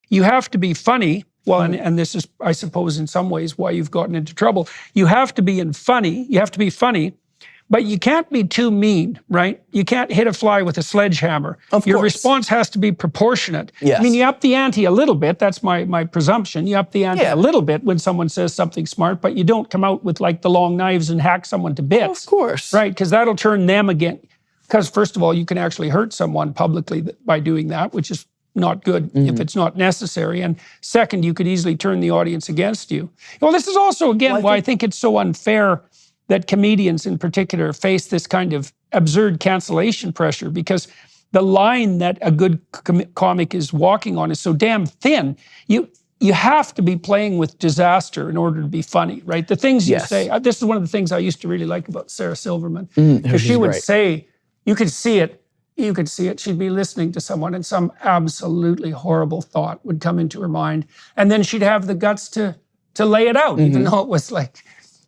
you have to be funny. Well, and this is, I suppose, in some ways why you've gotten into trouble. You have to be funny, but you can't be too mean, right? You can't hit a fly with a sledgehammer. Your response has to be proportionate. Yes. I mean, you up the ante a little bit. That's my presumption. You up the ante a little bit when someone says something smart, but you don't come out with like the long knives and hack someone to bits. Of course. Right, because that'll turn them again. Because first of all, you can actually hurt someone publicly by doing that, which is not good if it's not necessary. And second, you could easily turn the audience against you. Well, this is also, again, why I think it's so unfair that comedians in particular face this kind of absurd cancellation pressure, because the line that a good comic is walking on is so damn thin. You have to be playing with disaster in order to be funny, right? The things you say, this is one of the things I used to really like about Sarah Silverman, because she would say, you could see it, she'd be listening to someone and some absolutely horrible thought would come into her mind. And then she'd have the guts to lay it out, even though it was like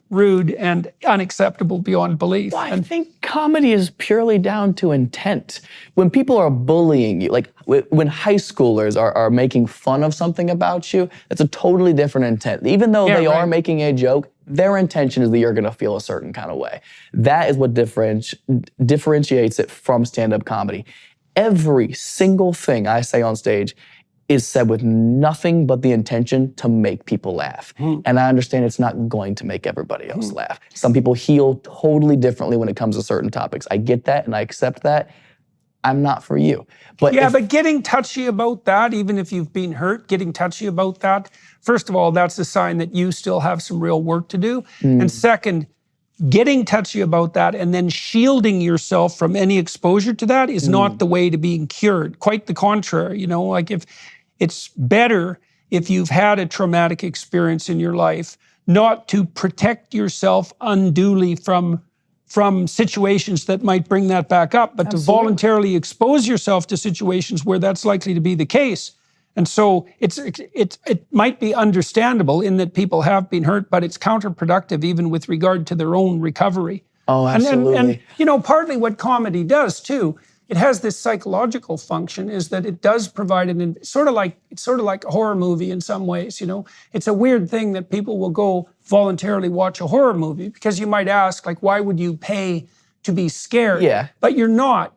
rude and unacceptable beyond belief. Well, I think comedy is purely down to intent. When people are bullying you, like when high schoolers are making fun of something about you, that's a totally different intent. Even though they are making a joke, their intention is that you're gonna feel a certain kind of way. That is what differentiates it from stand-up comedy. Every single thing I say on stage is said with nothing but the intention to make people laugh. And I understand it's not going to make everybody else laugh. Some people heal totally differently when it comes to certain topics. I get that and I accept that. I'm not for you. But but getting touchy about that, even if you've been hurt, getting touchy about that, first of all, that's a sign that you still have some real work to do. And second, getting touchy about that and then shielding yourself from any exposure to that is not the way to being cured. Quite the contrary, you know, like if it's better if you've had a traumatic experience in your life, not to protect yourself unduly from situations that might bring that back up, but to voluntarily expose yourself to situations where that's likely to be the case. And so it might be understandable in that people have been hurt, but it's counterproductive even with regard to their own recovery. Oh, absolutely. And you know, partly what comedy does too, it has this psychological function, is that it does provide it's sort of like a horror movie in some ways, you know. It's a weird thing that people will go voluntarily watch a horror movie, because you might ask, like, why would you pay to be scared? Yeah. But you're not.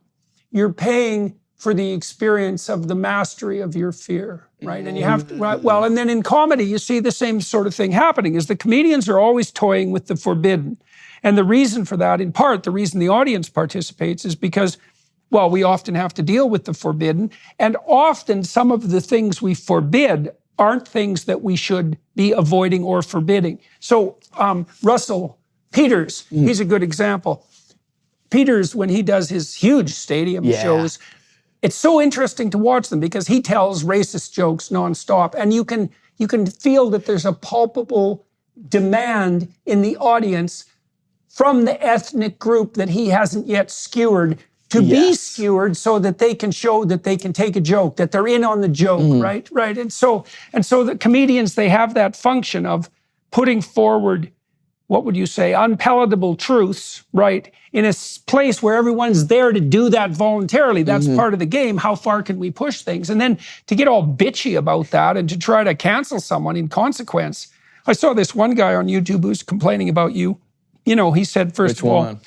You're paying for the experience of the mastery of your fear, right? And you have to, well, and then in comedy, you see the same sort of thing happening, is the comedians are always toying with the forbidden. And the reason for that, in part, the reason the audience participates is because, well, we often have to deal with the forbidden, and often some of the things we forbid aren't things that we should be avoiding or forbidding. So Russell Peters, he's a good example. Peters, when he does his huge stadium shows, it's so interesting to watch them because he tells racist jokes nonstop, and you can feel that there's a palpable demand in the audience from the ethnic group that he hasn't yet skewered to be skewered, so that they can show that they can take a joke, that they're in on the joke, right? And so the comedians, they have that function of putting forward, what would you say, unpalatable truths, right? In a place where everyone's there to do that voluntarily. That's part of the game. How far can we push things? And then to get all bitchy about that and to try to cancel someone in consequence. I saw this one guy on YouTube who's complaining about you. You know, he said, first of all,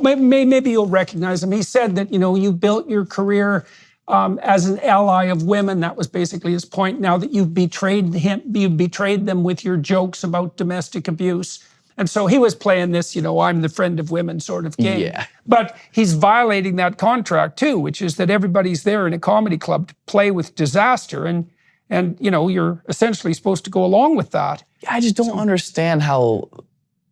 maybe you'll recognize him. He said that, you know, you built your career as an ally of women. That was basically his point. Now that you've betrayed them with your jokes about domestic abuse. And so he was playing this, you know, I'm the friend of women sort of game. Yeah. But he's violating that contract too, which is that everybody's there in a comedy club to play with disaster. And you know, you're essentially supposed to go along with that. I just don't understand how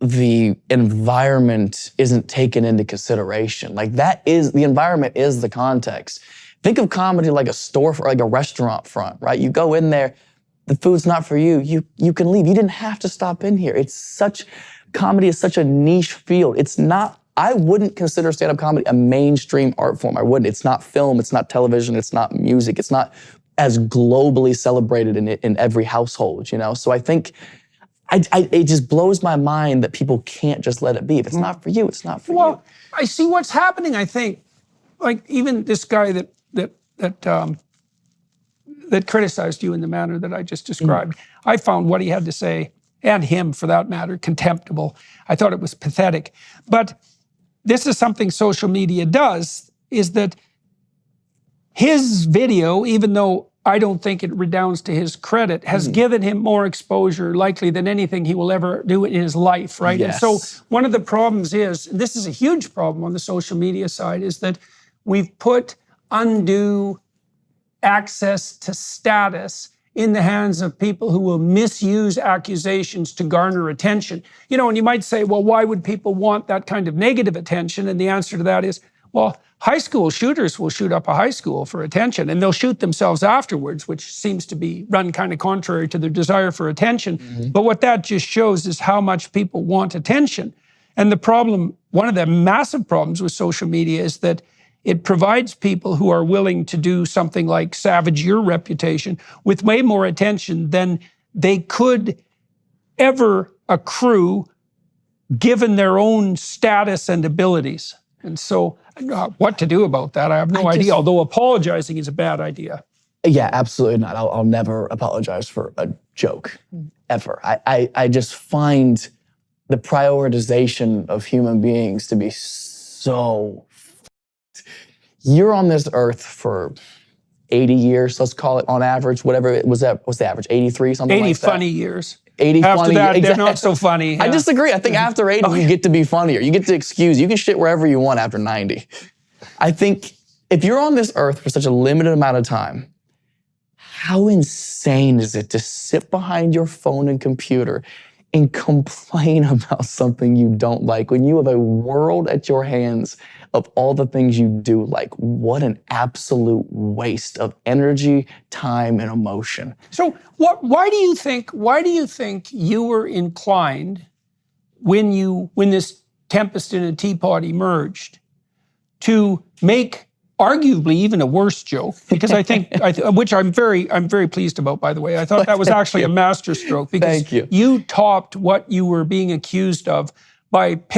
the environment isn't taken into consideration. Like the environment is the context. Think of comedy like a store, like a restaurant front, right? You go in there, the food's not for you, you can leave. You didn't have to stop in here. Comedy is such a niche field. I wouldn't consider stand-up comedy a mainstream art form. I wouldn't. It's not film, it's not television, it's not music, it's not as globally celebrated in every household, you know? So I think, it just blows my mind that people can't just let it be. If it's not for you, it's not for you. Well, I see what's happening, I think. Like even this guy that that criticized you in the manner that I just described. I found what he had to say, and him for that matter, contemptible. I thought it was pathetic. But this is something social media does, is that his video, even though I don't think it redounds to his credit, has given him more exposure likely than anything he will ever do in his life, right? Yes. And so one of the problems is, and this is a huge problem on the social media side, is that we've put undue access to status in the hands of people who will misuse accusations to garner attention. You know, and you might say, well, why would people want that kind of negative attention? And the answer to that is, well, high school shooters will shoot up a high school for attention, and they'll shoot themselves afterwards, which seems to be run kind of contrary to their desire for attention. But what that just shows is how much people want attention. And the problem, one of the massive problems with social media is that it provides people who are willing to do something like savage your reputation with way more attention than they could ever accrue given their own status and abilities. And so what to do about that, I have no idea, although apologizing is a bad idea. Yeah, absolutely not. I'll never apologize for a joke, ever. I just find the prioritization of human beings to be so... You're on this earth for 80 years, let's call it on average, whatever it was. What's the average? 83, something 80 like that? funny years. 80 After funny that, years. they're not so funny. I yeah. disagree. I think after 80, you get to be funnier. You get to excuse. You can shit wherever you want after 90. I think if you're on this earth for such a limited amount of time, how insane is it to sit behind your phone and computer and complain about something you don't like when you have a world at your hands of all the things you do like? What an absolute waste of energy, time, and emotion. So why do you think you were inclined when this Tempest in a Teapot emerged to make arguably even a worse joke? Because I think, which I'm very pleased about, by the way. I thought that was actually a masterstroke, because Thank you. you topped what you were being accused of by